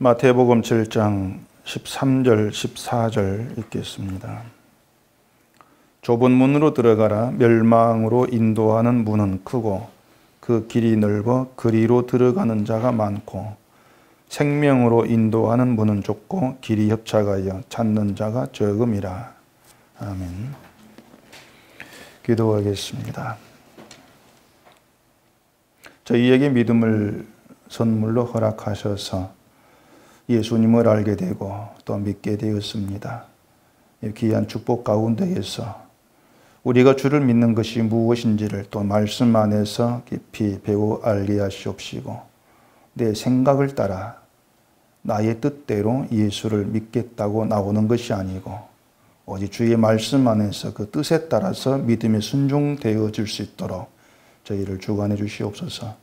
마태복음 7장 13절 14절 읽겠습니다. 좁은 문으로 들어가라. 멸망으로 인도하는 문은 크고 그 길이 넓어 그리로 들어가는 자가 많고 생명으로 인도하는 문은 좁고 길이 협착하여 찾는 자가 적음이라. 아멘. 기도하겠습니다. 저희에게 믿음을 선물로 허락하셔서 예수님을 알게 되고 또 믿게 되었습니다. 이 귀한 축복 가운데에서 우리가 주를 믿는 것이 무엇인지를 또 말씀 안에서 깊이 배워 알게 하시옵시고 내 생각을 따라 나의 뜻대로 예수를 믿겠다고 나오는 것이 아니고 오직 주의 말씀 안에서 그 뜻에 따라서 믿음에 순종되어질 수 있도록 저희를 주관해 주시옵소서.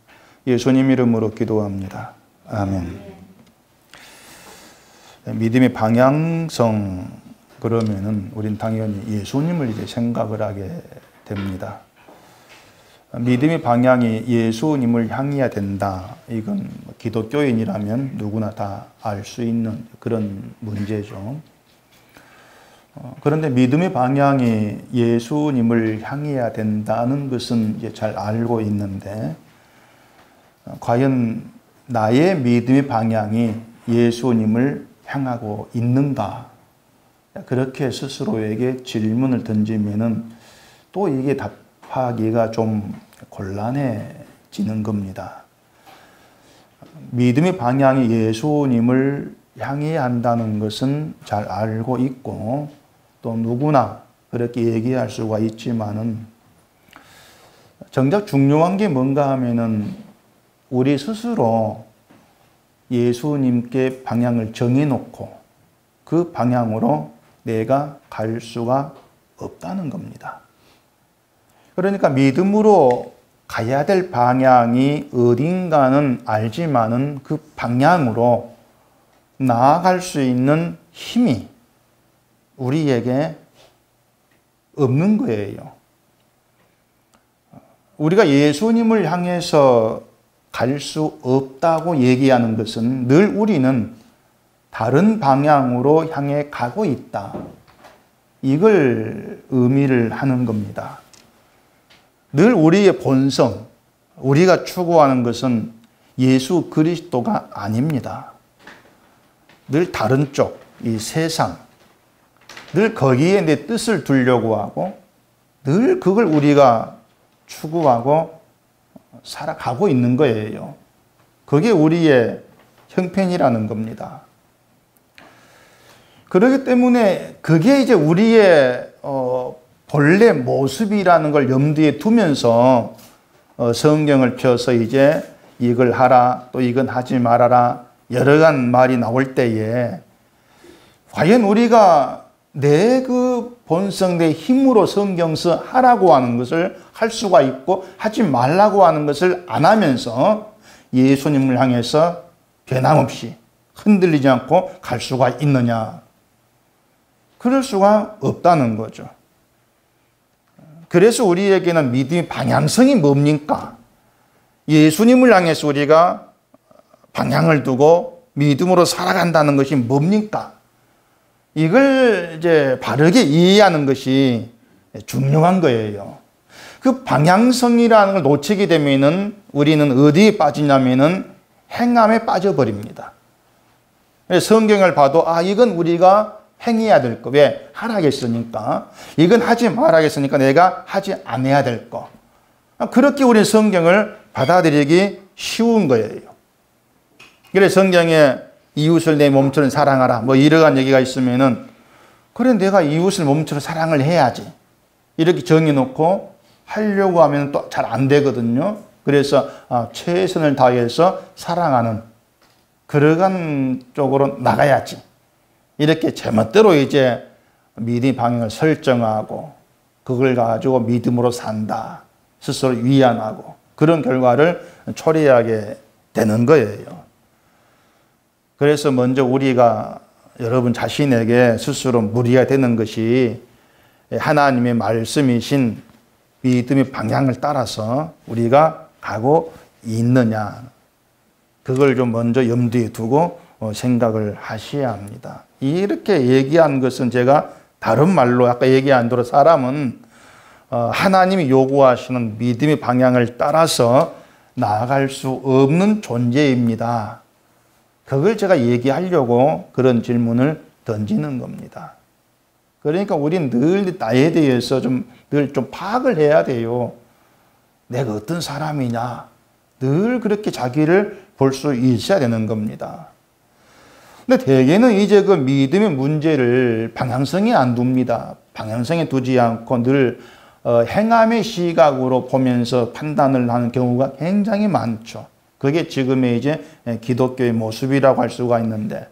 예수님 이름으로 기도합니다. 아멘. 믿음의 방향성 그러면은 우린 당연히 예수님을 이제 생각을 하게 됩니다. 믿음의 방향이 예수님을 향해야 된다. 이건 기독교인이라면 누구나 다 알 수 있는 그런 문제죠. 그런데 믿음의 방향이 예수님을 향해야 된다는 것은 이제 잘 알고 있는데 과연 나의 믿음의 방향이 예수님을 향하고 있는가? 그렇게 스스로에게 질문을 던지면은 또 이게 답하기가 좀 곤란해지는 겁니다. 믿음의 방향이 예수님을 향해야 한다는 것은 잘 알고 있고 또 누구나 그렇게 얘기할 수가 있지만은 정작 중요한 게 뭔가 하면은 우리 스스로 예수님께 방향을 정해놓고 그 방향으로 내가 갈 수가 없다는 겁니다. 그러니까 믿음으로 가야 될 방향이 어딘가는 알지만은 그 방향으로 나아갈 수 있는 힘이 우리에게 없는 거예요. 우리가 예수님을 향해서 갈 수 없다고 얘기하는 것은 늘 우리는 다른 방향으로 향해 가고 있다. 이걸 의미를 하는 겁니다. 늘 우리의 본성, 우리가 추구하는 것은 예수 그리스도가 아닙니다. 늘 다른 쪽, 이 세상, 늘 거기에 내 뜻을 두려고 하고 늘 그걸 우리가 추구하고 살아가고 있는 거예요. 그게 우리의 형편이라는 겁니다. 그렇기 때문에 그게 이제 우리의 본래 모습이라는 걸 염두에 두면서 성경을 펴서 이제 이걸 하라 또 이건 하지 말아라 여러 가지 말이 나올 때에 과연 우리가 내 그 본성 내 힘으로 성경서 하라고 하는 것을 할 수가 있고 하지 말라고 하는 것을 안 하면서 예수님을 향해서 변함없이 흔들리지 않고 갈 수가 있느냐? 그럴 수가 없다는 거죠. 그래서 우리에게는 믿음의 방향성이 뭡니까? 예수님을 향해서 우리가 방향을 두고 믿음으로 살아간다는 것이 뭡니까? 이걸 이제 바르게 이해하는 것이 중요한 거예요. 그 방향성이라는 걸 놓치게 되면은 우리는 어디에 빠지냐면은 행함에 빠져버립니다. 성경을 봐도 이건 우리가 행해야 될 거. 왜? 하라겠으니까. 이건 하지 말아야겠으니까 내가 하지 않아야 될 거. 그렇게 우리 성경을 받아들이기 쉬운 거예요. 그래서 성경에 이웃을 내 몸처럼 사랑하라. 뭐 이러한 얘기가 있으면은 그래 내가 이웃을 몸처럼 사랑을 해야지. 이렇게 정해놓고 하려고 하면 또 잘 안 되거든요. 그래서 최선을 다해서 사랑하는 그러한 쪽으로 나가야지. 이렇게 제멋대로 이제 믿음의 방향을 설정하고 그걸 가지고 믿음으로 산다. 스스로 위안하고 그런 결과를 초래하게 되는 거예요. 그래서 먼저 우리가 여러분 자신에게 스스로 무리가 되는 것이 하나님의 말씀이신 믿음의 방향을 따라서 우리가 가고 있느냐. 그걸 좀 먼저 염두에 두고 생각을 하셔야 합니다. 이렇게 얘기한 것은 제가 다른 말로 아까 얘기한 대로 사람은 하나님이 요구하시는 믿음의 방향을 따라서 나아갈 수 없는 존재입니다. 그걸 제가 얘기하려고 그런 질문을 던지는 겁니다. 그러니까 우리는 늘 나에 대해서 늘 좀 파악을 해야 돼요. 내가 어떤 사람이냐. 늘 그렇게 자기를 볼 수 있어야 되는 겁니다. 근데 대개는 이제 그 믿음의 문제를 방향성에 안 둡니다. 방향성에 두지 않고 늘 행함의 시각으로 보면서 판단을 하는 경우가 굉장히 많죠. 그게 지금의 이제 기독교의 모습이라고 할 수가 있는데,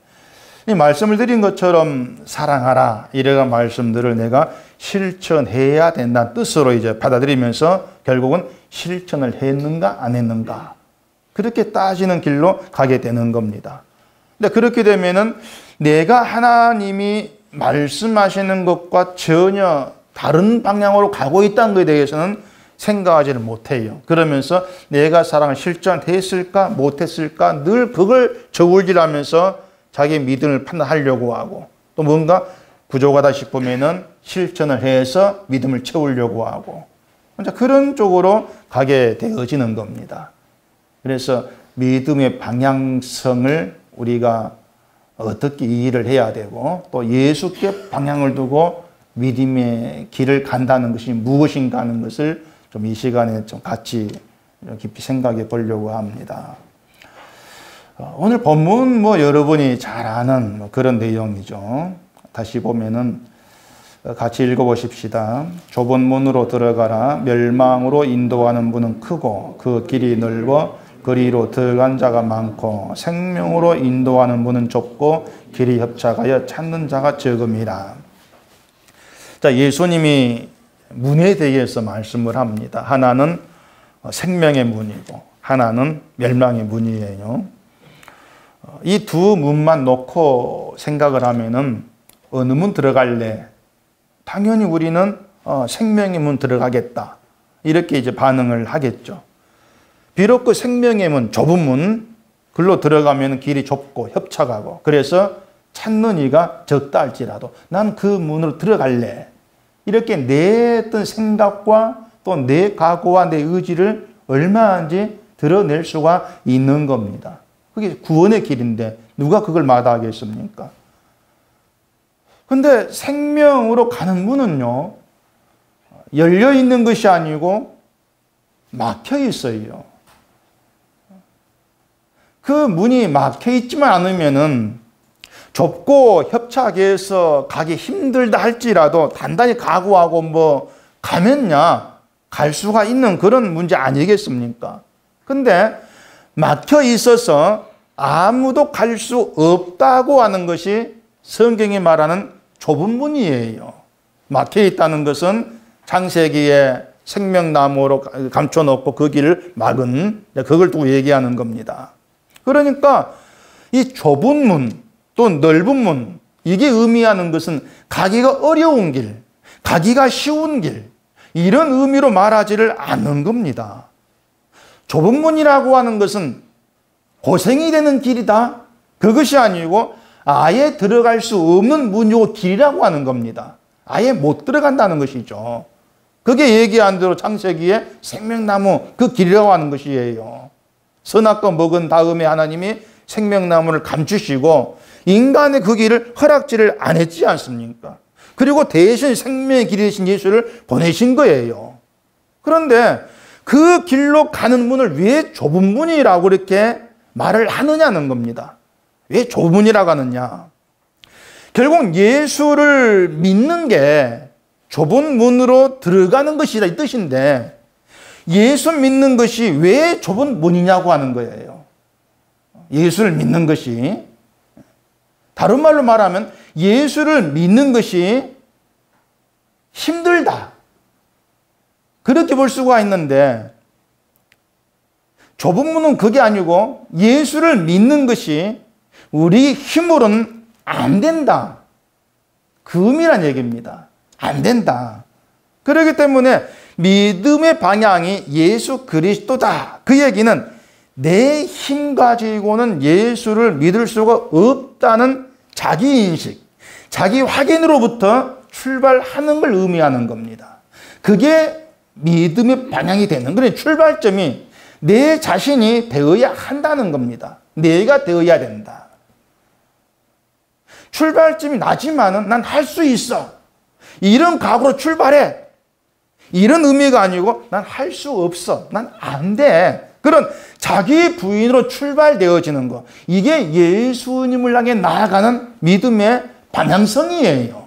이 말씀을 드린 것처럼 사랑하라 이런 말씀들을 내가 실천해야 된다는 뜻으로 이제 받아들이면서 결국은 실천을 했는가 안 했는가 그렇게 따지는 길로 가게 되는 겁니다. 근데 그렇게 되면은 내가 하나님이 말씀하시는 것과 전혀 다른 방향으로 가고 있다는 것에 대해서는 생각하지를 못해요. 그러면서 내가 사랑을 실천했을까 못했을까 늘 그걸 저울질하면서 자기 믿음을 판단하려고 하고, 또 뭔가 부족하다 싶으면은 실천을 해서 믿음을 채우려고 하고, 그런 쪽으로 가게 되어지는 겁니다. 그래서 믿음의 방향성을 우리가 어떻게 이해를 해야 되고, 또 예수께 방향을 두고 믿음의 길을 간다는 것이 무엇인가 하는 것을 좀 이 시간에 좀 같이 깊이 생각해 보려고 합니다. 오늘 본문 여러분이 잘 아는 그런 내용이죠. 다시 보면은 같이 읽어보십시다. 좁은 문으로 들어가라. 멸망으로 인도하는 문은 크고 그 길이 넓어 그리로 들어간 자가 많고 생명으로 인도하는 문은 좁고 길이 협착하여 찾는 자가 적음이라. 자, 예수님이 문에 대해서 말씀을 합니다. 하나는 생명의 문이고 하나는 멸망의 문이에요. 이 두 문만 놓고 생각을 하면은 어느 문 들어갈래? 당연히 우리는 생명의 문 들어가겠다. 이렇게 이제 반응을 하겠죠. 비록 그 생명의 문, 좁은 문, 글로 들어가면 길이 좁고 협착하고, 그래서 찾는 이가 적다 할지라도 난 그 문으로 들어갈래. 이렇게 내 어떤 생각과 또 내 각오와 내 의지를 얼마든지 드러낼 수가 있는 겁니다. 그게 구원의 길인데 누가 그걸 마다하겠습니까? 근데 생명으로 가는 문은요, 열려 있는 것이 아니고 막혀 있어요. 그 문이 막혀 있지만 않으면은 좁고 협착해서 가기 힘들다 할지라도 단단히 각오하고 가면야 갈 수가 있는 그런 문제 아니겠습니까? 근데 막혀 있어서 아무도 갈 수 없다고 하는 것이 성경이 말하는 좁은 문이에요. 막혀 있다는 것은 창세기에 생명나무로 감춰놓고 그 길을 막은, 그걸 두고 얘기하는 겁니다. 그러니까 이 좁은 문, 또 넓은 문, 이게 의미하는 것은 가기가 어려운 길, 가기가 쉬운 길, 이런 의미로 말하지를 않는 겁니다. 좁은 문이라고 하는 것은 고생이 되는 길이다, 그것이 아니고 아예 들어갈 수 없는 문이고 길이라고 하는 겁니다. 아예 못 들어간다는 것이죠. 그게 얘기한 대로 창세기에 생명나무 그 길이라고 하는 것이에요. 선악과 먹은 다음에 하나님이 생명나무를 감추시고 인간의 그 길을 허락지를 안 했지 않습니까? 그리고 대신 생명의 길이 되신 예수를 보내신 거예요. 그런데 그 길로 가는 문을 왜 좁은 문이라고 이렇게 말을 하느냐는 겁니다. 왜 좁은 문이라고 하느냐? 결국 예수를 믿는 게 좁은 문으로 들어가는 것이다 이 뜻인데, 예수 믿는 것이 왜 좁은 문이냐고 하는 거예요. 예수를 믿는 것이, 다른 말로 말하면 예수를 믿는 것이 힘들다, 그렇게 볼 수가 있는데, 좁은 문은 그게 아니고 예수를 믿는 것이 우리 힘으로는 안 된다, 그 의미란 얘기입니다. 안 된다. 그렇기 때문에 믿음의 방향이 예수 그리스도다, 그 얘기는 내 힘 가지고는 예수를 믿을 수가 없다는 자기인식, 자기 확인으로부터 출발하는 걸 의미하는 겁니다. 그게 믿음의 방향이 되는 거예요. 출발점이 내 자신이 되어야 한다는 겁니다. 내가 되어야 된다. 출발점이 나지만은 난 할 수 있어. 이런 각오로 출발해. 이런 의미가 아니고 난 할 수 없어. 난 안 돼. 그런 자기 부인으로 출발되어지는 것. 이게 예수님을 향해 나아가는 믿음의 방향성이에요.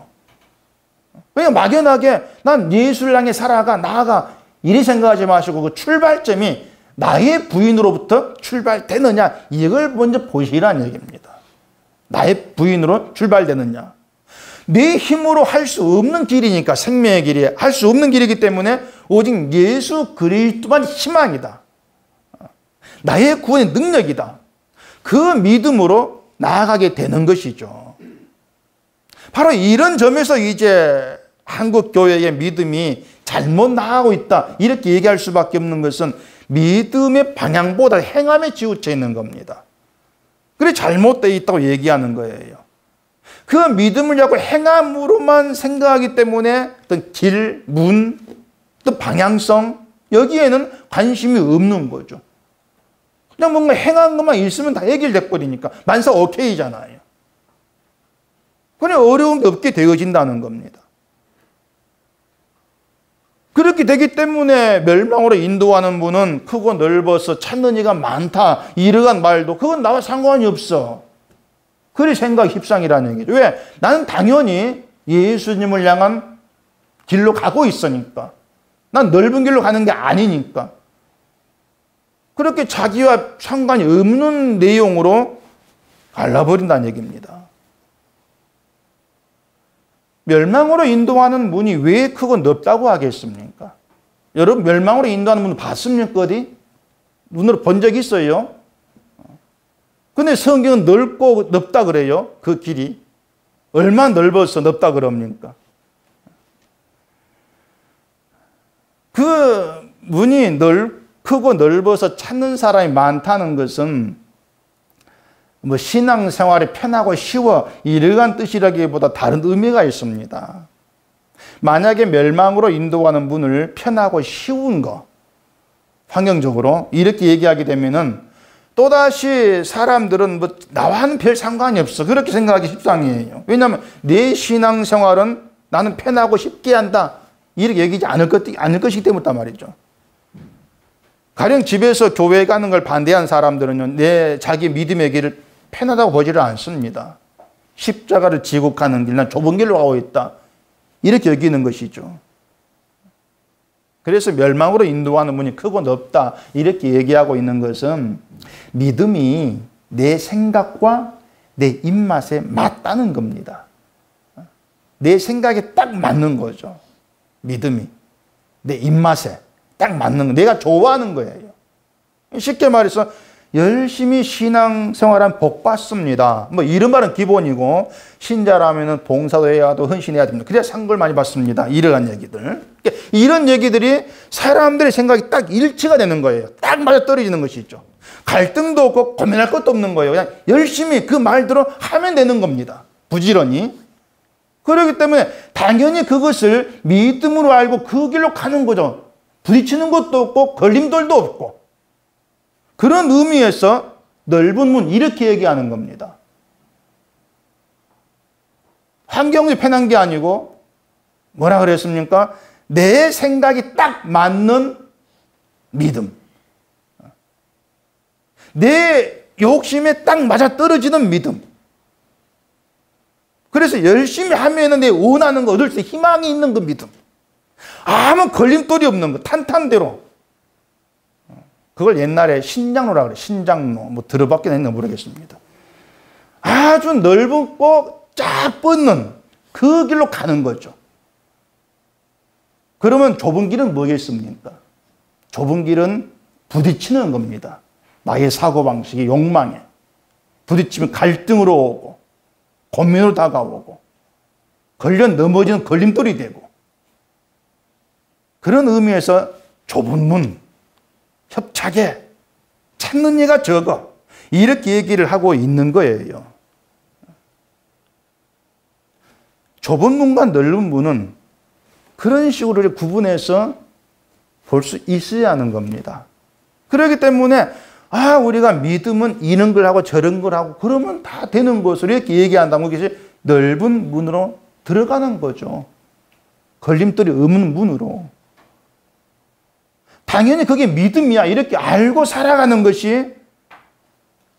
그냥 막연하게 난 예수를 향해 살아가, 나아가. 이리 생각하지 마시고 그 출발점이 나의 부인으로부터 출발되느냐. 이걸 먼저 보시라는 얘기입니다. 나의 부인으로 출발되느냐. 내 힘으로 할 수 없는 길이니까, 생명의 길이 할 수 없는 길이기 때문에 오직 예수 그리스도만 희망이다. 나의 구원의 능력이다. 그 믿음으로 나아가게 되는 것이죠. 바로 이런 점에서 이제 한국 교회의 믿음이 잘못 나가고 있다. 이렇게 얘기할 수밖에 없는 것은 믿음의 방향보다 행함에 치우쳐 있는 겁니다. 그래 잘못되어 있다고 얘기하는 거예요. 그 믿음을 자꾸 행함으로만 생각하기 때문에 어떤 길, 문, 또 방향성 여기에는 관심이 없는 거죠. 그냥 뭔가 행한 것만 있으면 다 해결돼 버리니까 만사 오케이잖아요. 그냥 어려운 게 없게 되어진다는 겁니다. 그렇게 되기 때문에 멸망으로 인도하는 분은 크고 넓어서 찾는 이가 많다 이러한 말도 그건 나와 상관이 없어. 그리 생각 힙상이라는 얘기죠. 왜? 나는 당연히 예수님을 향한 길로 가고 있으니까. 난 넓은 길로 가는 게 아니니까. 그렇게 자기와 상관이 없는 내용으로 갈라버린다는 얘기입니다. 멸망으로 인도하는 문이 왜 크고 넓다고 하겠습니까? 여러분 멸망으로 인도하는 문 봤습니까? 어디? 눈으로 본 적 있어요? 근데 성경은 넓고 넓다 그래요. 그 길이. 얼마나 넓어서 넓다 그럽니까? 그 문이 크고 넓어서 찾는 사람이 많다는 것은 뭐 신앙생활이 편하고 쉬워 이러한 뜻이라기보다 다른 의미가 있습니다. 만약에 멸망으로 인도하는 문을 편하고 쉬운 거, 환경적으로 이렇게 얘기하게 되면은 또다시 사람들은 뭐 나와는 별 상관이 없어. 그렇게 생각하기 십상이에요. 왜냐하면 내 신앙생활은 나는 편하고 쉽게 한다. 이렇게 얘기하지 않을 것이기 때문이다 말이죠. 가령 집에서 교회 가는 걸 반대한 사람들은요, 자기 믿음의 길을 편하다고 보지를 않습니다. 십자가를 지고 가는 길, 난 좁은 길로 가고 있다. 이렇게 여기는 것이죠. 그래서 멸망으로 인도하는 문이 크고 넓다. 이렇게 얘기하고 있는 것은 믿음이 내 생각과 내 입맛에 맞다는 겁니다. 내 생각에 딱 맞는 거죠. 믿음이. 내 입맛에 딱 맞는 거. 내가 좋아하는 거예요. 쉽게 말해서 열심히 신앙생활하면 복 받습니다. 뭐 이런 말은 기본이고 신자라면 봉사도 해야 하고 헌신해야 됩니다. 그래야 상급을 많이 받습니다. 이러한 얘기들. 그러니까 이런 얘기들이 사람들의 생각이 딱 일치가 되는 거예요. 딱 맞아 떨어지는 것이죠. 갈등도 없고 고민할 것도 없는 거예요. 그냥 열심히 그 말대로 하면 되는 겁니다. 부지런히. 그렇기 때문에 당연히 그것을 믿음으로 알고 그 길로 가는 거죠. 부딪히는 것도 없고 걸림돌도 없고. 그런 의미에서 넓은 문 이렇게 얘기하는 겁니다. 환경이 편한 게 아니고 뭐라 그랬습니까? 내 생각이 딱 맞는 믿음. 내 욕심에 딱 맞아떨어지는 믿음. 그래서 열심히 하면 내 원하는 거 얻을 수 희망이 있는 그 믿음. 아무 걸림돌이 없는 거 탄탄대로. 그걸 옛날에 신장로라 그래. 신장로. 뭐 들어봤긴 했는지 모르겠습니다. 아주 넓고 쫙 뻗는 그 길로 가는 거죠. 그러면 좁은 길은 뭐겠습니까? 좁은 길은 부딪히는 겁니다. 나의 사고방식이 욕망에. 부딪히면 갈등으로 오고 고민으로 다가오고 걸려 넘어지는 걸림돌이 되고 그런 의미에서 좁은 문, 협착에 찾는 이가 적어. 이렇게 얘기를 하고 있는 거예요. 좁은 문과 넓은 문은 그런 식으로 구분해서 볼 수 있어야 하는 겁니다. 그렇기 때문에 우리가 믿음은 이런 걸 하고 저런 걸 하고 그러면 다 되는 것으로 이렇게 얘기한다면 그것이 넓은 문으로 들어가는 거죠. 걸림돌이 없는 문으로. 당연히 그게 믿음이야. 이렇게 알고 살아가는 것이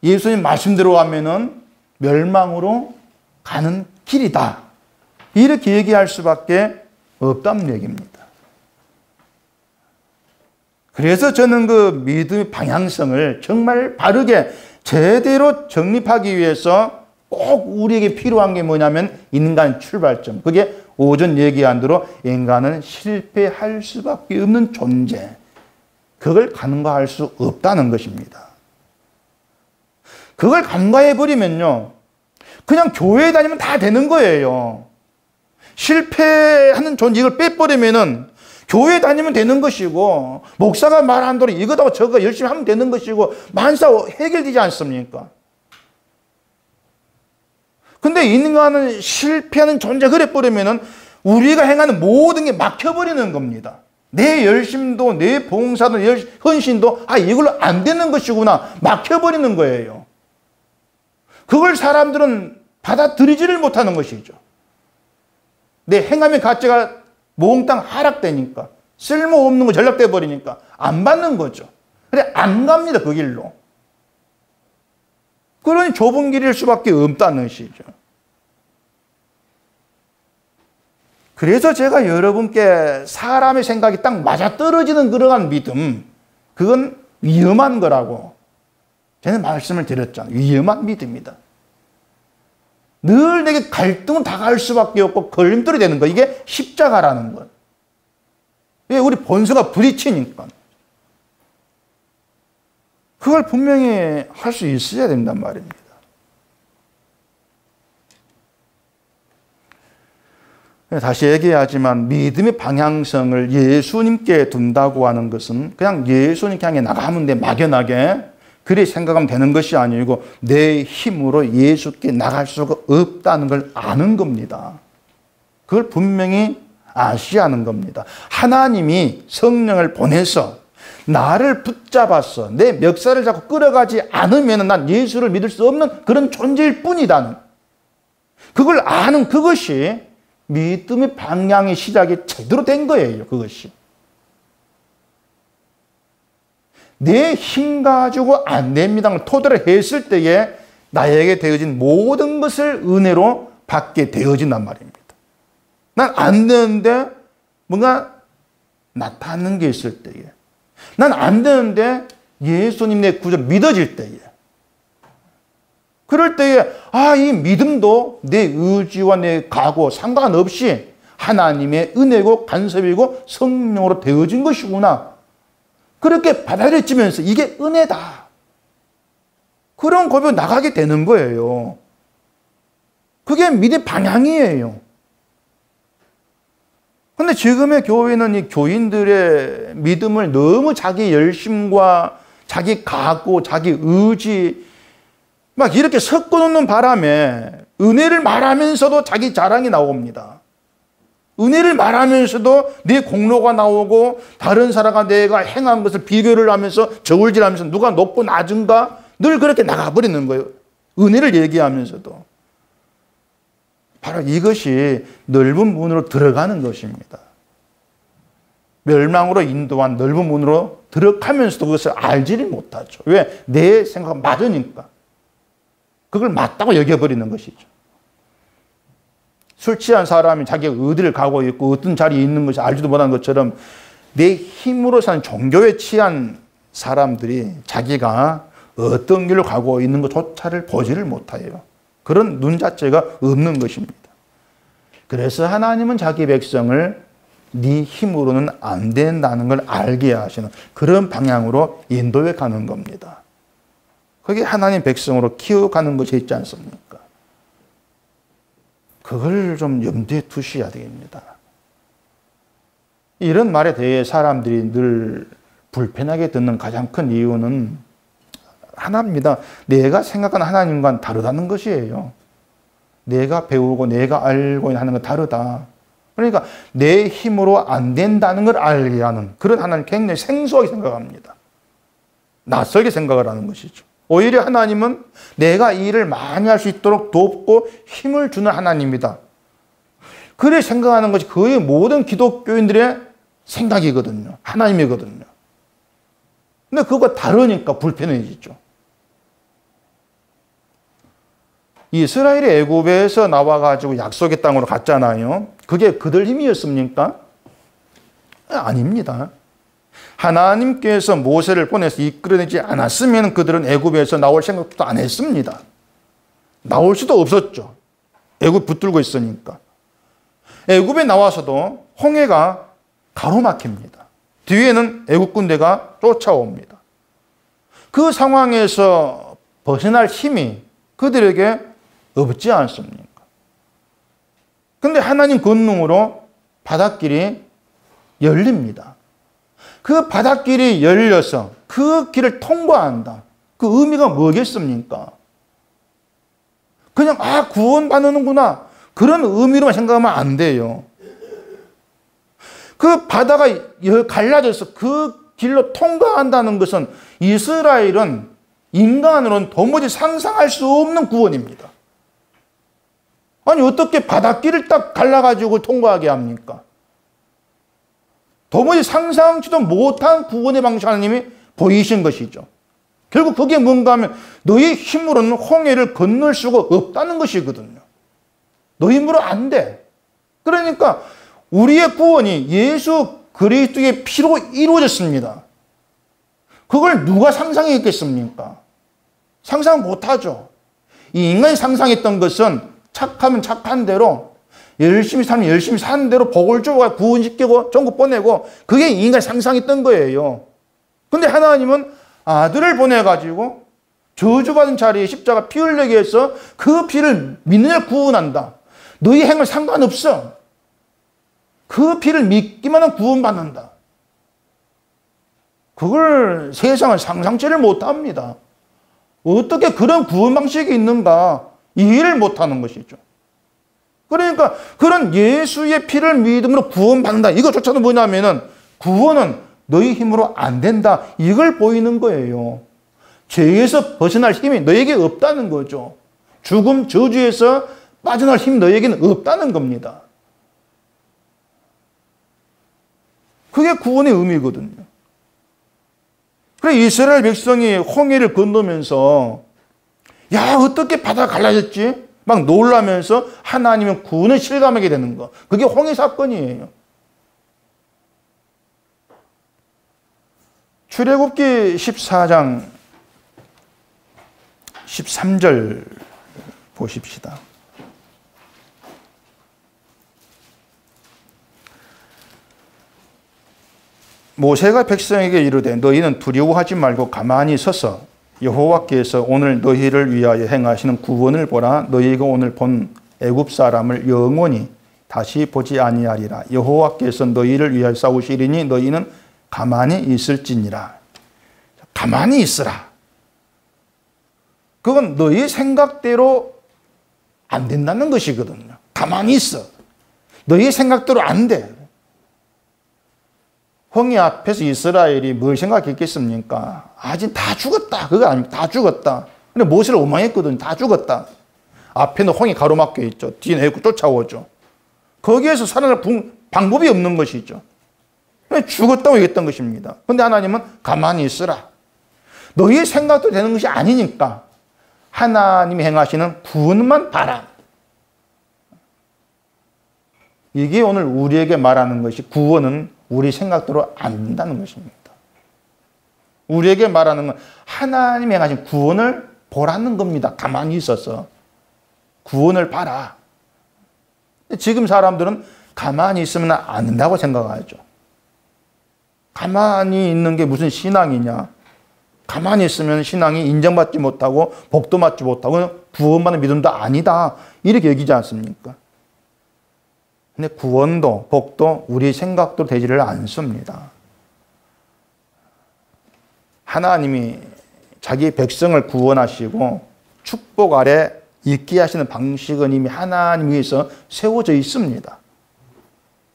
예수님 말씀대로 하면은 멸망으로 가는 길이다. 이렇게 얘기할 수밖에 없다는 얘기입니다. 그래서 저는 그 믿음의 방향성을 정말 바르게 제대로 정립하기 위해서 꼭 우리에게 필요한 게 뭐냐면 인간 출발점. 그게 오전 얘기한 대로 인간은 실패할 수밖에 없는 존재. 그걸 간과할 수 없다는 것입니다. 그걸 간과해버리면요, 그냥 교회에 다니면 다 되는 거예요. 실패하는 존재, 이걸 빼버리면은 교회에 다니면 되는 것이고, 목사가 말한 대로 이거다 저거 열심히 하면 되는 것이고, 만사 해결되지 않습니까? 근데 인간은 실패하는 존재 그래버리면은 우리가 행하는 모든 게 막혀버리는 겁니다. 내 열심도, 내 봉사도, 헌신도, 이걸로 안 되는 것이구나. 막혀버리는 거예요. 그걸 사람들은 받아들이지를 못하는 것이죠. 내 행함의 가치가 몽땅 하락되니까, 쓸모없는 거 전락돼 버리니까 안 받는 거죠. 그래, 안 갑니다, 그 길로. 그러니 좁은 길일 수밖에 없다는 것이죠. 그래서 제가 여러분께 사람의 생각이 딱 맞아떨어지는 그러한 믿음, 그건 위험한 거라고 저는 말씀을 드렸잖아요. 위험한 믿음이다. 늘 내게 갈등은 다가올 수밖에 없고 걸림돌이 되는 거, 이게 십자가라는 것. 왜? 우리 본성과 부딪히니까. 그걸 분명히 할 수 있어야 된단 말입니다. 다시 얘기하지만 믿음의 방향성을 예수님께 둔다고 하는 것은 그냥 예수님께 향해 나가면 돼, 막연하게 그리 생각하면 되는 것이 아니고 내 힘으로 예수께 나갈 수가 없다는 걸 아는 겁니다. 그걸 분명히 아셔야 하는 겁니다. 하나님이 성령을 보내서 나를 붙잡아서 내 멱살을 잡고 끌어가지 않으면 난 예수를 믿을 수 없는 그런 존재일 뿐이다는, 그걸 아는 그것이 믿음의 방향의 시작이 제대로 된 거예요. 그것이. 내 힘 가지고 안 됩니다. 토대를 했을 때에 나에게 되어진 모든 것을 은혜로 받게 되어진단 말입니다. 난 안 되는데 뭔가 나타나는 게 있을 때에, 난 안 되는데 예수님 내 구절 믿어질 때에, 그럴 때에 이 믿음도 내 의지와 내 각오 상관없이 하나님의 은혜고 간섭이고 성령으로 되어진 것이구나. 그렇게 받아들여지면서 이게 은혜다. 그런 고백으로 나가게 되는 거예요. 그게 믿음의 방향이에요. 근데 지금의 교회는 이 교인들의 믿음을 너무 자기 열심과 자기 각오, 자기 의지 막 이렇게 섞어놓는 바람에 은혜를 말하면서도 자기 자랑이 나옵니다. 은혜를 말하면서도 내 공로가 나오고 다른 사람과 내가 행한 것을 비교를 하면서 저울질하면서 누가 높고 낮은가 늘 그렇게 나가버리는 거예요. 은혜를 얘기하면서도. 바로 이것이 넓은 문으로 들어가는 것입니다. 멸망으로 인도한 넓은 문으로 들어가면서도 그것을 알지를 못하죠. 왜? 내 생각은 맞으니까. 그걸 맞다고 여겨버리는 것이죠. 술 취한 사람이 자기가 어디를 가고 있고 어떤 자리에 있는 것이 알지도 못하는 것처럼 내 힘으로 사는 종교에 취한 사람들이 자기가 어떤 길로 가고 있는 것조차를 보지를 못해요. 그런 눈 자체가 없는 것입니다. 그래서 하나님은 자기 백성을 네 힘으로는 안 된다는 걸 알게 하시는 그런 방향으로 인도해 가는 겁니다. 그게 하나님 백성으로 키워가는 것이 있지 않습니까? 그걸 좀 염두에 두셔야 됩니다. 이런 말에 대해 사람들이 늘 불편하게 듣는 가장 큰 이유는 하나입니다. 내가 생각하는 하나님과는 다르다는 것이에요. 내가 배우고 내가 알고 하는 건 다르다. 그러니까 내 힘으로 안 된다는 걸 알게 하는 그런 하나님 굉장히 생소하게 생각합니다. 낯설게 생각을 하는 것이죠. 오히려 하나님은 내가 이 일을 많이 할 수 있도록 돕고 힘을 주는 하나님이다. 그래 생각하는 것이 거의 모든 기독교인들의 생각이거든요. 하나님이거든요. 근데 그거가 다르니까 불편해지죠. 이스라엘이 애굽에서 나와가지고 약속의 땅으로 갔잖아요. 그게 그들 힘이었습니까? 아닙니다. 하나님께서 모세를 보내서 이끌어내지 않았으면 그들은 애굽에서 나올 생각도 안 했습니다. 나올 수도 없었죠. 애굽 붙들고 있으니까. 애굽에 나와서도 홍해가 가로막힙니다. 뒤에는 애굽 군대가 쫓아옵니다. 그 상황에서 벗어날 힘이 그들에게 없지 않습니까? 근데 하나님 권능으로 바닷길이 열립니다. 그 바닷길이 열려서 그 길을 통과한다. 그 의미가 뭐겠습니까? 그냥 구원받는구나. 그런 의미로만 생각하면 안 돼요. 그 바다가 갈라져서 그 길로 통과한다는 것은 이스라엘은 인간으로는 도무지 상상할 수 없는 구원입니다. 아니 어떻게 바닷길을 딱 갈라가지고 통과하게 합니까? 도무지 상상치도 못한 구원의 방식 하나님이 보이신 것이죠. 결국 그게 뭔가 하면 너희 힘으로는 홍해를 건널 수가 없다는 것이거든요. 너희 힘으로 안 돼. 그러니까 우리의 구원이 예수 그리스도의 피로 이루어졌습니다. 그걸 누가 상상했겠습니까? 상상 못하죠. 이 인간이 상상했던 것은 착하면 착한 대로 열심히 살면 열심히 사는 대로 복을 주고 구원시키고 전국 보내고 그게 인간이 상상했던 거예요. 근데 하나님은 아들을 보내가지고 저주받은 자리에 십자가 피 흘리게 해서 그 피를 믿는 자를 구원한다. 너희 행을 상관없어. 그 피를 믿기만 하면 구원받는다. 그걸 세상은 상상치를 못합니다. 어떻게 그런 구원 방식이 있는가 이해를 못하는 것이죠. 그러니까 그런 예수의 피를 믿음으로 구원받는다. 이것조차도 뭐냐면은 구원은 너희 힘으로 안 된다. 이걸 보이는 거예요. 죄에서 벗어날 힘이 너에게 없다는 거죠. 죽음 저주에서 빠져나갈 힘이 너에게는 없다는 겁니다. 그게 구원의 의미거든요. 그래 이스라엘 백성이 홍해를 건너면서 야 어떻게 바다가 갈라졌지? 막 놀라면서 하나님은 구원을 실감하게 되는 거. 그게 홍해 사건이에요. 출애굽기 14장 13절 보십시다. 모세가 백성에게 이르되 너희는 두려워하지 말고 가만히 서서 여호와께서 오늘 너희를 위하여 행하시는 구원을 보라. 너희가 오늘 본 애굽 사람을 영원히 다시 보지 아니하리라. 여호와께서 너희를 위하여 싸우시리니 너희는 가만히 있을지니라. 가만히 있으라. 그건 너희 생각대로 안 된다는 것이거든요. 가만히 있어. 너희 생각대로 안 돼. 홍해 앞에서 이스라엘이 뭘 생각했겠습니까? 지금 다 죽었다. 그거 아닙니까? 다 죽었다. 근데 모세를 원망했거든요. 다 죽었다. 앞에는 홍해 가로막혀 있죠. 뒤에는 애굽 쫓아오죠. 거기에서 살아날 방법이 없는 것이죠. 죽었다고 얘기했던 것입니다. 근데 하나님은 가만히 있으라. 너희의 생각도 되는 것이 아니니까 하나님이 행하시는 구원만 봐라. 이게 오늘 우리에게 말하는 것이 구원은 우리 생각대로 안 된다는 것입니다. 우리에게 말하는 건 하나님이 행하신 구원을 보라는 겁니다. 가만히 있어서. 구원을 봐라. 지금 사람들은 가만히 있으면 안 된다고 생각하죠. 가만히 있는 게 무슨 신앙이냐. 가만히 있으면 신앙이 인정받지 못하고 복도 받지 못하고 구원받는 믿음도 아니다. 이렇게 여기지 않습니까? 근데 구원도 복도 우리 생각도 되지를 않습니다. 하나님이 자기 백성을 구원하시고 축복 아래 있게 하시는 방식은 이미 하나님 위에서 세워져 있습니다.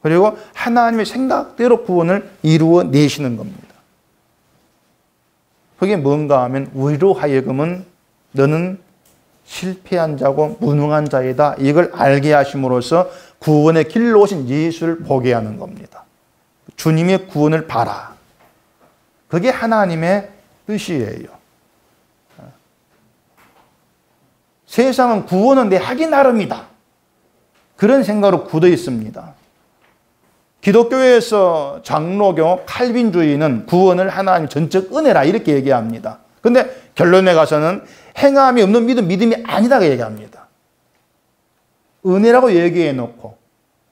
그리고 하나님의 생각대로 구원을 이루어내시는 겁니다. 그게 뭔가 하면 우리로 하여금은 너는 실패한 자고 무능한 자이다. 이걸 알게 하심으로써 구원의 길로 오신 예수를 보게 하는 겁니다. 주님의 구원을 봐라. 그게 하나님의 뜻이에요. 세상은 구원은 내 하기 나름이다. 그런 생각으로 굳어 있습니다. 기독교에서 장로교 칼빈주의는 구원을 하나님 전적 은혜라 이렇게 얘기합니다. 근데 결론에 가서는 행함이 없는 믿음이 아니다고 얘기합니다. 은혜라고 얘기해 놓고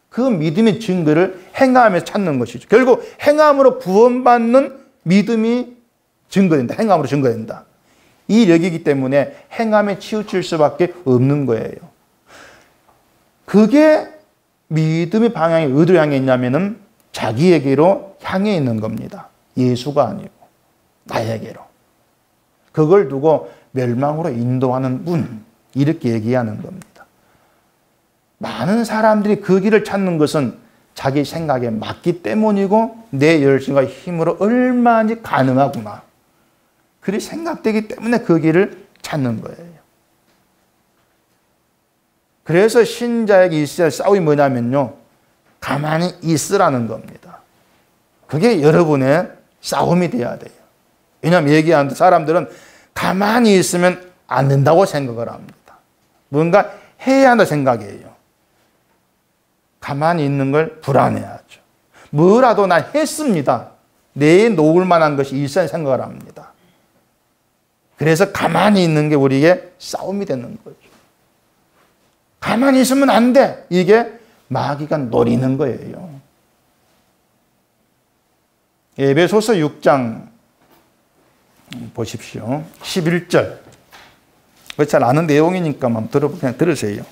그 믿음의 증거를 행함에서 찾는 것이죠. 결국 행함으로 구원받는 믿음이 증거된다. 행함으로 증거된다. 이 력이기 때문에 행함에 치우칠 수밖에 없는 거예요. 그게 믿음의 방향이 어디로 향해 있냐면은 자기에게로 향해 있는 겁니다. 예수가 아니고 나에게로. 그걸 두고 멸망으로 인도하는 문, 이렇게 얘기하는 겁니다. 많은 사람들이 그 길을 찾는 것은 자기 생각에 맞기 때문이고 내 열심과 힘으로 얼마나 가능하구나. 그리 생각되기 때문에 그 길을 찾는 거예요. 그래서 신자에게 있어야 할 싸움이 뭐냐면요. 가만히 있으라는 겁니다. 그게 여러분의 싸움이 돼야 돼요. 왜냐하면 얘기하는 사람들은 가만히 있으면 안 된다고 생각을 합니다. 뭔가 해야 한다 생각이에요. 가만히 있는 걸 불안해하죠. 뭐라도 난 했습니다. 내에 놓을 만한 것이 있어야 생각을 합니다. 그래서 가만히 있는 게 우리에게 싸움이 되는 거죠. 가만히 있으면 안 돼. 이게 마귀가 노리는 거예요. 에베소서 6장 보십시오. 11절. 잘 아는 내용이니까 한번 그냥 들으세요.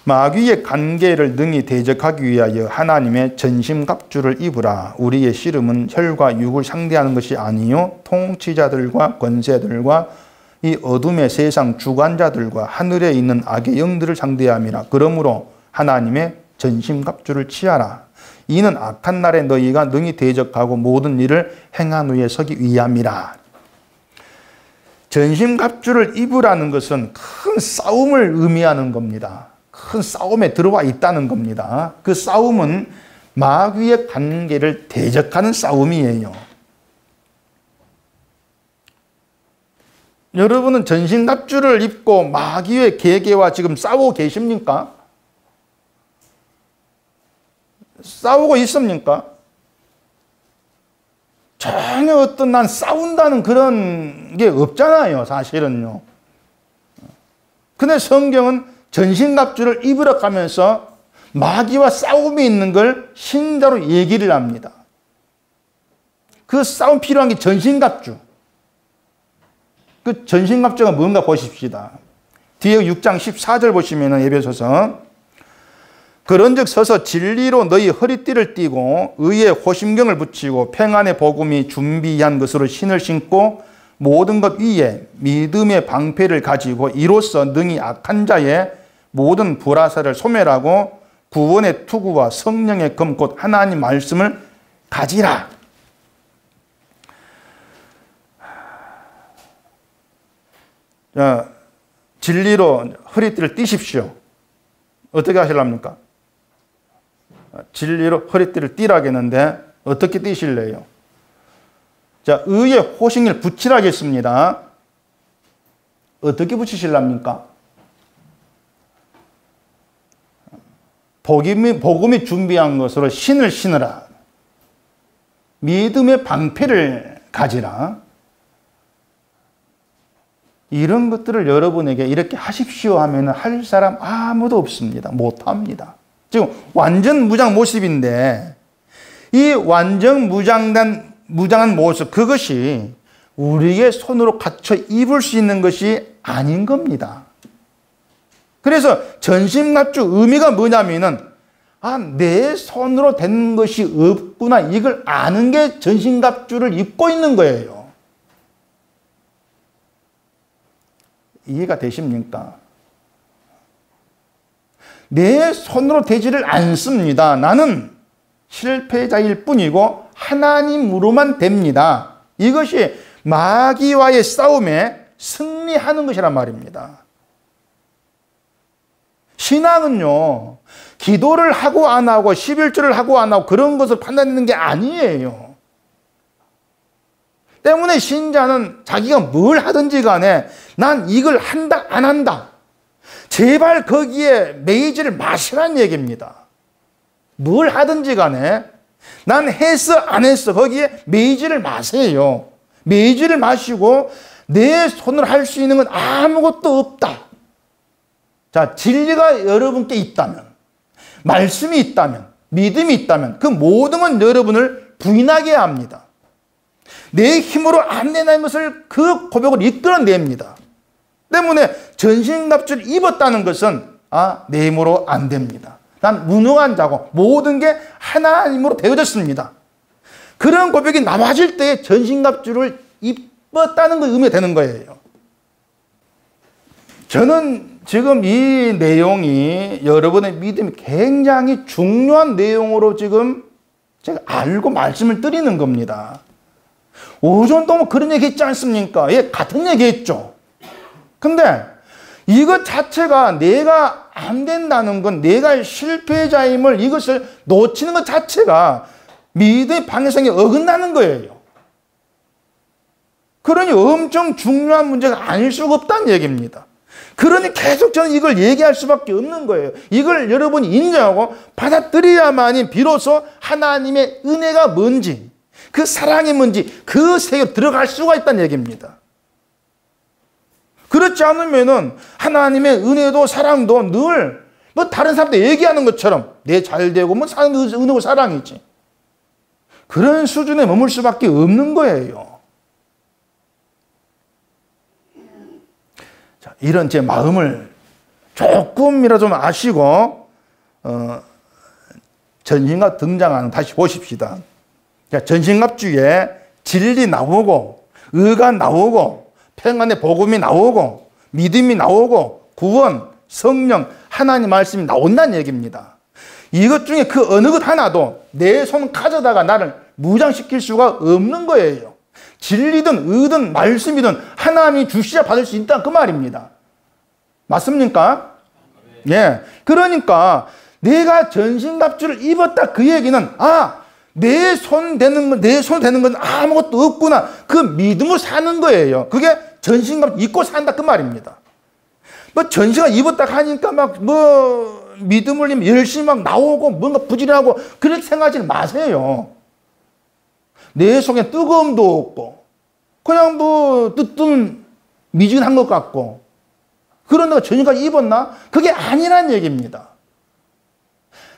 마귀의 관계를 능히 대적하기 위하여 하나님의 전심갑주를 입으라. 우리의 씨름은 혈과 육을 상대하는 것이 아니요 통치자들과 권세들과 이 어둠의 세상 주관자들과 하늘에 있는 악의 영들을 상대함이라. 그러므로 하나님의 전심갑주를 취하라. 이는 악한 날에 너희가 능히 대적하고 모든 일을 행한 후에 서기 위함이라. 전심갑주를 입으라는 것은 큰 싸움을 의미하는 겁니다. 큰 싸움에 들어와 있다는 겁니다. 그 싸움은 마귀의 관계를 대적하는 싸움이에요. 여러분은 전신갑주를 입고 마귀의 계계와 지금 싸우고 계십니까? 싸우고 있습니까? 전혀 어떤 난 싸운다는 그런 게 없잖아요, 사실은요. 근데 성경은 전신갑주를 입으러 가면서 마귀와 싸움이 있는 걸 신자로 얘기를 합니다. 그 싸움 필요한 게 전신갑주. 그 전신갑주가 뭔가 보십시다. 뒤에 6장 14절 보시면 에베소서 그런즉 서서 진리로 너희 허리띠를 띠고 의의 호심경을 붙이고 평안의 복음이 준비한 것으로 신을 신고 모든 것 위에 믿음의 방패를 가지고 이로써 능히 악한 자의 모든 불화살을 소멸하고 구원의 투구와 성령의 검 곧 하나님 말씀을 가지라. 자, 진리로 허리띠를 띠십시오. 어떻게 하실랍니까? 진리로 허리띠를 띠라겠는데 어떻게 띠실래요? 자, 의의 호신을 붙이라겠습니다. 어떻게 붙이실랍니까? 복음이 준비한 것으로 신을 신으라. 믿음의 방패를 가지라. 이런 것들을 여러분에게 이렇게 하십시오 하면 할 사람 아무도 없습니다. 못합니다. 지금 완전 무장 모습인데 이 완전 무장한 모습, 그것이 우리의 손으로 갖춰 입을 수 있는 것이 아닌 겁니다. 그래서 전신갑주 의미가 뭐냐면은 내 손으로 된 것이 없구나, 이걸 아는 게 전신갑주를 입고 있는 거예요. 이해가 되십니까? 내 손으로 되지를 않습니다. 나는 실패자일 뿐이고 하나님으로만 됩니다. 이것이 마귀와의 싸움에 승리하는 것이란 말입니다. 신앙은요, 기도를 하고 안 하고 11조를 하고 안 하고 그런 것을 판단하는 게 아니에요. 때문에 신자는 자기가 뭘 하든지 간에 난 이걸 한다 안 한다, 제발 거기에 매이지를 마시라는 얘기입니다. 뭘 하든지 간에 난 했어 안 했어 거기에 매이지를 마세요. 매이지를 마시고 내 손으로 할 수 있는 건 아무것도 없다. 자, 진리가 여러분께 있다면, 말씀이 있다면, 믿음이 있다면 그 모든 건 여러분을 부인하게 합니다. 내 힘으로 안 되는 것을 그 고백을 이끌어냅니다. 때문에 전신갑주를 입었다는 것은 내 힘으로 안 됩니다. 난 무능한 자고 모든 게 하나님으로 되어졌습니다. 그런 고백이 나와질 때 전신갑주를 입었다는 것 의미가 되는 거예요. 저는 지금 이 내용이 여러분의 믿음이 굉장히 중요한 내용으로 지금 제가 알고 말씀을 드리는 겁니다. 오전 동안 그런 얘기 했지 않습니까? 예, 같은 얘기 했죠. 근데 이것 자체가 내가 안 된다는 건, 내가 실패자임을 이것을 놓치는 것 자체가 믿음의 방향성에 어긋나는 거예요. 그러니 엄청 중요한 문제가 아닐 수가 없다는 얘기입니다. 그러니 계속 저는 이걸 얘기할 수밖에 없는 거예요. 이걸 여러분이 인정하고 받아들여야만이 비로소 하나님의 은혜가 뭔지, 그 사랑이 뭔지 그 세계로 들어갈 수가 있다는 얘기입니다. 그렇지 않으면은 하나님의 은혜도 사랑도 늘 뭐 다른 사람들 얘기하는 것처럼 내 잘되고 뭐 은혜고 사랑이지, 그런 수준에 머물 수밖에 없는 거예요. 자, 이런 제 마음을 조금이라도 좀 아시고 전신갑 등장하는 다시 보십시다. 전신갑주에 진리 나오고 의가 나오고 평안의 복음이 나오고 믿음이 나오고 구원, 성령, 하나님 말씀이 나온다는 얘기입니다. 이것 중에 그 어느 것 하나도 내 손 가져다가 나를 무장시킬 수가 없는 거예요. 진리든 의든 말씀이든 하나님이 주시자 받을 수 있다 그 말입니다. 맞습니까? 예. 그러니까 내가 전신갑주를 입었다 그 얘기는 내 손 되는 건 아무것도 없구나, 그 믿음으로 사는 거예요. 그게 전신갑주 입고 산다 그 말입니다. 뭐 전신갑주 입었다 하니까 막 뭐 믿음을 열심히 막 나오고 뭔가 부지런하고 그렇게 생각하지 마세요. 내 속에 뜨거움도 없고 그냥 뭐 뜨뜻 미지근한 것 같고 그런 데가 전신갑주 입었나? 그게 아니란 얘기입니다.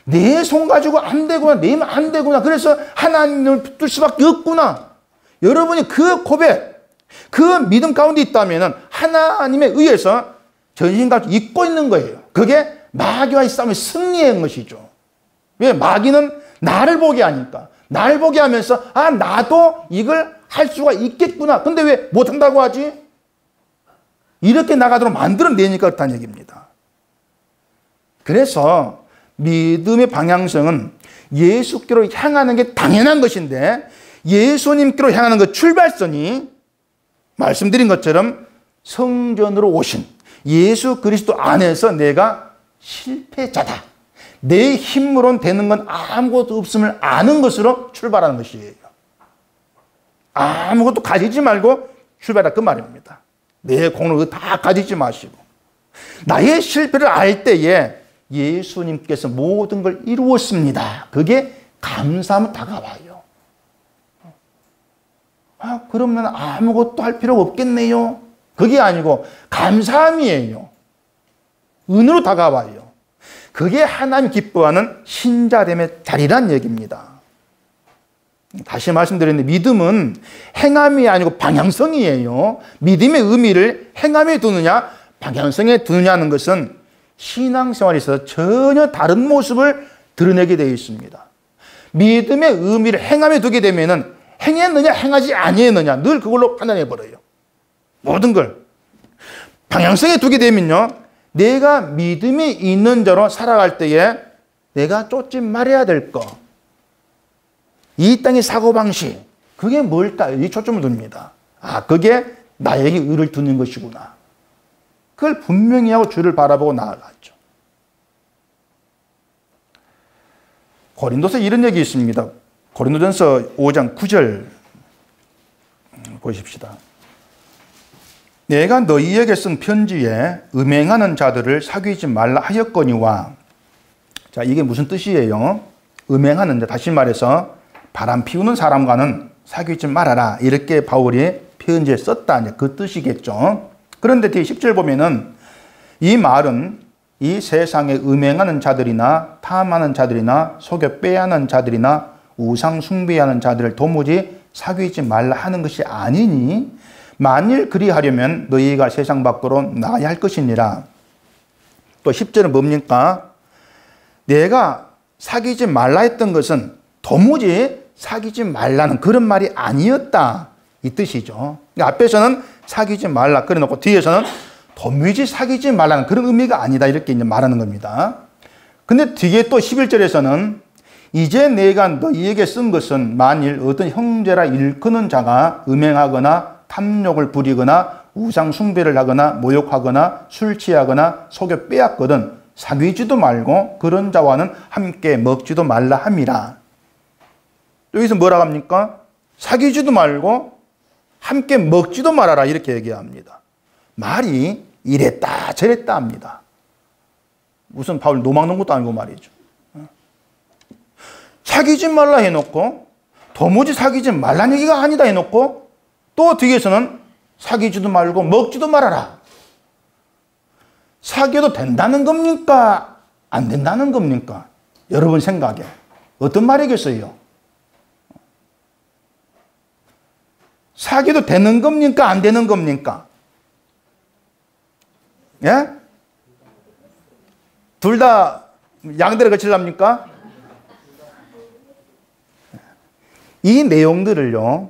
내 손 가지고 안 되구나, 내 힘 안 되구나, 그래서 하나님을 붙들 수밖에 없구나. 여러분이 그 고백, 그 믿음 가운데 있다면 하나님에 의해서 전신갑주 입고 있는 거예요. 그게 마귀와의 싸움에 승리한 것이죠. 왜? 마귀는 나를 보게 하니까. 나를 보게 하면서 나도 이걸 할 수가 있겠구나. 근데 왜 못한다고 하지? 이렇게 나가도록 만들어내니까 그렇다는 얘기입니다. 그래서 믿음의 방향성은 예수께로 향하는 게 당연한 것인데, 예수님께로 향하는 그 출발선이 말씀드린 것처럼 성전으로 오신 예수 그리스도 안에서 내가 실패자다, 내 힘으로는 되는 건 아무것도 없음을 아는 것으로 출발하는 것이에요. 아무것도 가지지 말고 출발하라 그 말입니다. 내 공을 다 가지지 마시고 나의 실패를 알 때에 예수님께서 모든 걸 이루었습니다. 그게 감사하면 다가와요. 그러면 아무것도 할 필요가 없겠네요. 그게 아니고 감사함이에요. 은으로 다가와요. 그게 하나님 기뻐하는 신자됨의 자리란 얘기입니다. 다시 말씀드렸는데 믿음은 행함이 아니고 방향성이에요. 믿음의 의미를 행함에 두느냐 방향성에 두느냐는 것은 신앙생활에서 전혀 다른 모습을 드러내게 되어 있습니다. 믿음의 의미를 행함에 두게 되면 행했느냐 행하지 아니했느냐 늘 그걸로 판단해 버려요. 모든 걸. 방향성에 두게 되면요, 내가 믿음이 있는 자로 살아갈 때에 내가 쫓지 말아야 될 거, 이 땅의 사고방식, 그게 뭘까? 이 초점을 둡니다. 아, 그게 나에게 의를 두는 것이구나. 그걸 분명히 하고 주를 바라보고 나아가죠. 고린도서 이런 얘기 있습니다. 고린도전서 5장 9절 보십시다. 내가 너희에게 쓴 편지에 음행하는 자들을 사귀지 말라 하였거니와. 자, 이게 무슨 뜻이에요? 음행하는 자, 다시 말해서 바람 피우는 사람과는 사귀지 말아라, 이렇게 바울이 편지에 썼다, 그 뜻이겠죠. 그런데 뒤에 10절 보면은 이 말은 이 세상에 음행하는 자들이나 탐하는 자들이나 속여 빼앗는 자들이나 우상 숭배하는 자들을 도무지 사귀지 말라 하는 것이 아니니, 만일 그리하려면 너희가 세상 밖으로 나가야 할 것이니라. 또 10절은 뭡니까? 내가 사귀지 말라 했던 것은 도무지 사귀지 말라는 그런 말이 아니었다, 이 뜻이죠. 앞에서는 사귀지 말라 그래놓고 뒤에서는 도무지 사귀지 말라는 그런 의미가 아니다, 이렇게 이제 말하는 겁니다. 근데 뒤에 또 11절에서는 이제 내가 너희에게 쓴 것은 만일 어떤 형제라 일컫는 자가 음행하거나 탐욕을 부리거나 우상 숭배를 하거나 모욕하거나 술 취하거나 속여 빼앗거든 사귀지도 말고 그런 자와는 함께 먹지도 말라 함이라. 여기서 뭐라고 합니까? 사귀지도 말고 함께 먹지도 말아라, 이렇게 얘기합니다. 말이 이랬다 저랬다 합니다. 무슨 바울 노막 놓은 것도 아니고 말이죠. 사귀지 말라 해놓고 도무지 사귀지 말라는 얘기가 아니다 해놓고 또 뒤에서는 사귀지도 말고 먹지도 말아라. 사귀어도 된다는 겁니까? 안 된다는 겁니까? 여러분 생각에 어떤 말이겠어요? 사귀어도 되는 겁니까? 안 되는 겁니까? 예? 둘 다 양대를 거칠랍니까? 이 내용들을요,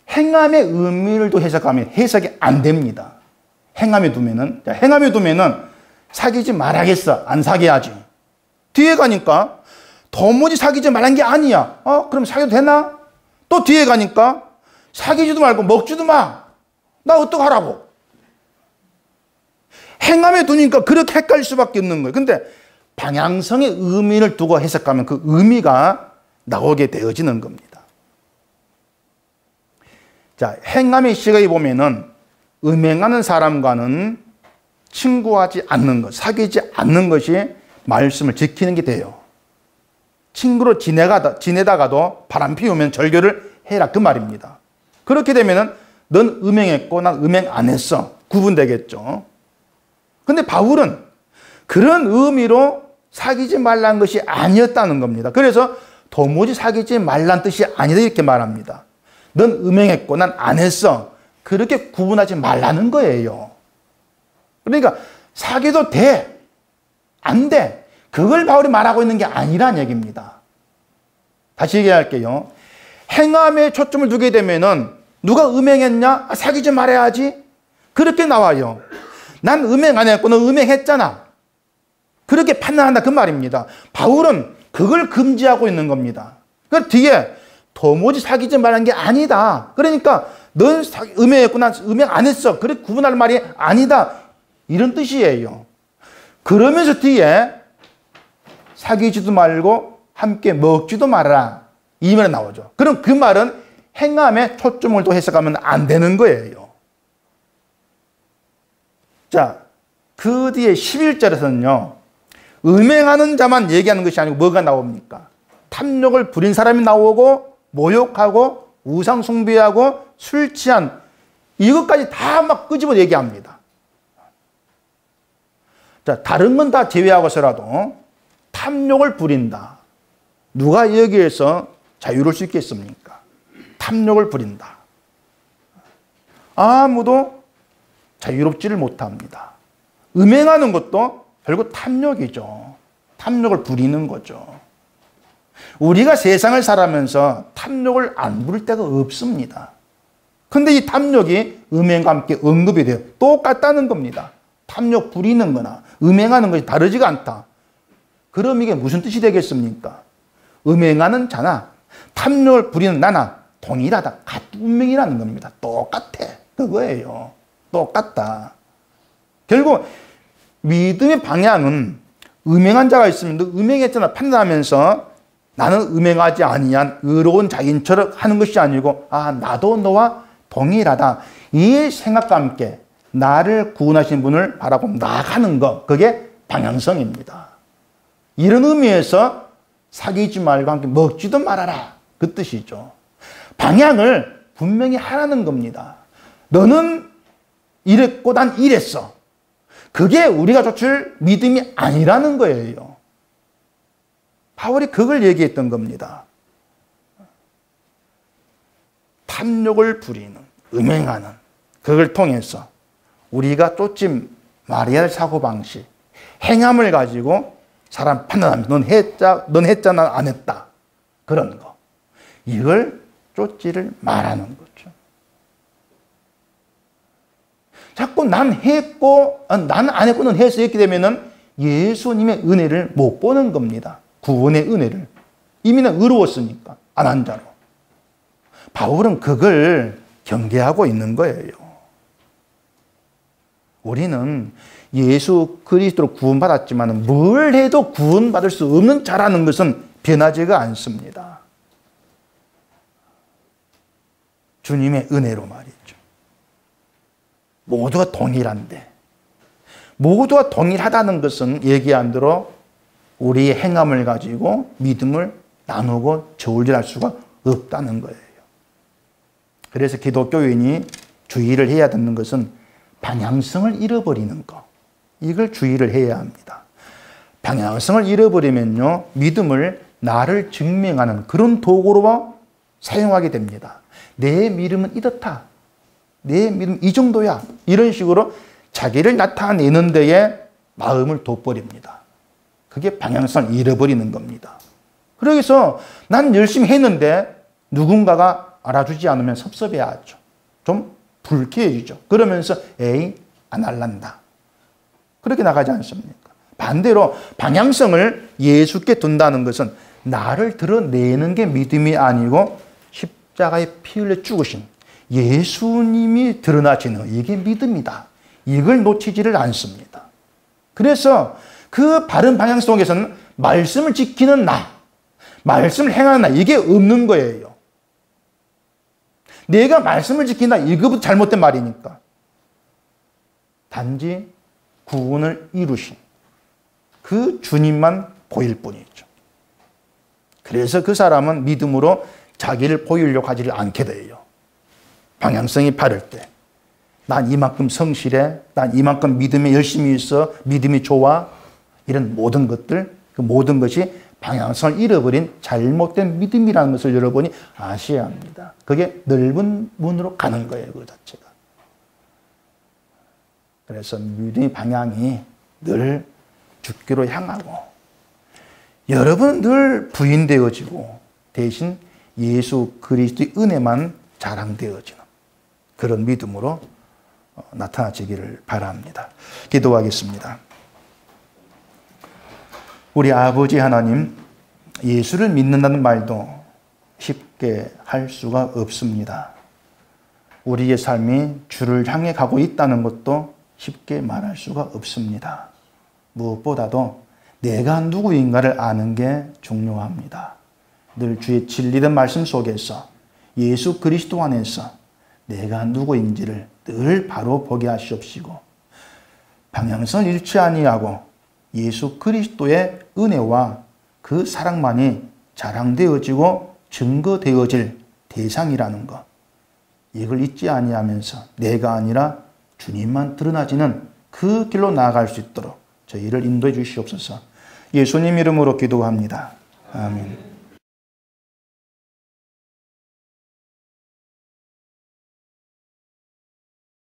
행함의 의미를 또 해석하면 해석이 안 됩니다. 행함에 두면은, 사귀지 말아야겠어. 안 사귀어야지. 뒤에 가니까 도무지 사귀지 말란 게 아니야. 그럼 사귀어도 되나? 또 뒤에 가니까 사귀지도 말고 먹지도 마. 나 어떡하라고? 행함에 두니까 그렇게 헷갈릴 수밖에 없는 거예요. 근데 방향성의 의미를 두고 해석하면 그 의미가 나오게 되어지는 겁니다. 자, 행함의 시각에 보면은 음행하는 사람과는 친구하지 않는 것, 사귀지 않는 것이 말씀을 지키는 게 돼요. 친구로 지내다가도 바람 피우면 절교를 해라, 그 말입니다. 그렇게 되면은 넌 음행했고 난 음행 안 했어, 구분되겠죠. 근데 바울은 그런 의미로 사귀지 말라는 것이 아니었다는 겁니다. 그래서 도무지 사귀지 말란 뜻이 아니다, 이렇게 말합니다. 넌 음행했고 난 안 했어, 그렇게 구분하지 말라는 거예요. 그러니까 사귀도 돼, 안 돼, 그걸 바울이 말하고 있는 게 아니란 얘기입니다. 다시 얘기할게요. 행함에 초점을 두게 되면은 누가 음행했냐? 사귀지 말아야지, 그렇게 나와요. 난 음행 안 했고 너 음행했잖아, 그렇게 판단한다, 그 말입니다. 바울은 그걸 금지하고 있는 겁니다. 그 뒤에 도무지 사귀지 말라는 게 아니다, 그러니까 넌 음행했고 난 음행 안 했어, 그렇게 구분할 말이 아니다, 이런 뜻이에요. 그러면서 뒤에 사귀지도 말고 함께 먹지도 말아라, 이 말이 나오죠. 그럼 그 말은 행함에 초점을 또 해석하면 안 되는 거예요. 자, 그 뒤에 11절에서는요, 음행하는 자만 얘기하는 것이 아니고 뭐가 나옵니까? 탐욕을 부린 사람이 나오고, 모욕하고, 우상 숭배하고, 술 취한, 이것까지 다 막 끄집어 얘기합니다. 자, 다른 건 다 제외하고서라도 탐욕을 부린다. 누가 여기에서 자유로울 수 있겠습니까? 탐욕을 부린다. 아무도 자유롭지를 못합니다. 음행하는 것도 결국 탐욕이죠. 탐욕을 부리는 거죠. 우리가 세상을 살아가면서 탐욕을 안 부릴 때가 없습니다. 근데 이 탐욕이 음행과 함께 언급이 돼요. 똑같다는 겁니다. 탐욕 부리는 거나 음행하는 것이 다르지가 않다. 그럼 이게 무슨 뜻이 되겠습니까? 음행하는 자나 탐욕을 부리는 나나 동일하다. 같은 운명이라는 겁니다. 똑같아. 그거예요. 똑같다. 결국 믿음의 방향은 음행한 자가 있으면 너 음행했잖아 판단하면서 나는 음행하지 아니한 의로운 자인처럼 하는 것이 아니고 나도 너와 동일하다. 이 생각과 함께 나를 구원하신 분을 바라보고 나아가는 것, 그게 방향성입니다. 이런 의미에서 사귀지 말고 함께 먹지도 말아라. 그 뜻이죠. 방향을 분명히 하라는 겁니다. 너는 이랬고 난 이랬어. 그게 우리가 좇을 믿음이 아니라는 거예요. 바울이 그걸 얘기했던 겁니다. 탐욕을 부리는, 음행하는, 그걸 통해서 우리가 쫓지 말아야 할 사고방식, 행함을 가지고 사람 판단하면서 넌 했잖아, 안 했다. 그런 거. 이걸 쫓지를 말하는 거죠. 자꾸 난 했고, 난 안 했고, 넌 했어. 이렇게 되면은 예수님의 은혜를 못 보는 겁니다. 구원의 은혜를. 이미는 의로웠으니까, 안 한 자로. 바울은 그걸 경계하고 있는 거예요. 우리는 예수 그리스도로 구원받았지만 뭘 해도 구원받을 수 없는 자라는 것은 변하지가 않습니다. 주님의 은혜로 말이죠. 모두가 동일한데, 모두가 동일하다는 것은 얘기한 대로 우리의 행함을 가지고 믿음을 나누고 저울질할 수가 없다는 거예요. 그래서 기독교인이 주의를 해야 되는 것은 방향성을 잃어버리는 것. 이걸 주의를 해야 합니다. 방향성을 잃어버리면요, 믿음을 나를 증명하는 그런 도구로 사용하게 됩니다. 내 믿음은 이렇다. 내 믿음 이 정도야. 이런 식으로 자기를 나타내는 데에 마음을 돋버립니다. 그게 방향성을 잃어버리는 겁니다. 그래서 난 열심히 했는데 누군가가 알아주지 않으면 섭섭해하죠. 좀 불쾌해지죠. 그러면서 안 할란다. 그렇게 나가지 않습니까? 반대로 방향성을 예수께 둔다는 것은 나를 드러내는 게 믿음이 아니고 십자가에 피 흘려 죽으신 예수님이 드러나시는 이게 믿음이다. 이걸 놓치지를 않습니다. 그래서 그 바른 방향 속에서는 말씀을 지키는 나, 말씀을 행하는 나, 이게 없는 거예요. 내가 말씀을 지킨다, 이거부터 잘못된 말이니까. 단지 구원을 이루신 그 주님만 보일 뿐이죠. 그래서 그 사람은 믿음으로 자기를 보이려고 하지 않게 돼요. 방향성이 바를 때. 난 이만큼 성실해. 난 이만큼 믿음에 열심히 있어. 믿음이 좋아. 이런 모든 것들, 그 모든 것이 방향성을 잃어버린 잘못된 믿음이라는 것을 여러분이 아셔야 합니다. 그게 넓은 문으로 가는 거예요, 그 자체가. 그래서 믿음의 방향이 늘 죽기로 향하고, 여러분은 늘 부인되어지고, 대신 예수 그리스도의 은혜만 자랑되어지는 그런 믿음으로 나타나시기를 바랍니다. 기도하겠습니다. 우리 아버지 하나님, 예수를 믿는다는 말도 쉽게 할 수가 없습니다. 우리의 삶이 주를 향해 가고 있다는 것도 쉽게 말할 수가 없습니다. 무엇보다도 내가 누구인가를 아는 게 중요합니다. 늘 주의 진리된 말씀 속에서 예수 그리스도 안에서 내가 누구인지를 늘 바로 보게 하시옵시고, 방향성을 잃지 아니하고 예수 그리스도의 은혜와 그 사랑만이 자랑되어지고 증거되어질 대상이라는 것, 이걸 잊지 아니하면서 내가 아니라 주님만 드러나지는 그 길로 나아갈 수 있도록 저희를 인도해 주시옵소서. 예수님 이름으로 기도합니다. 아멘.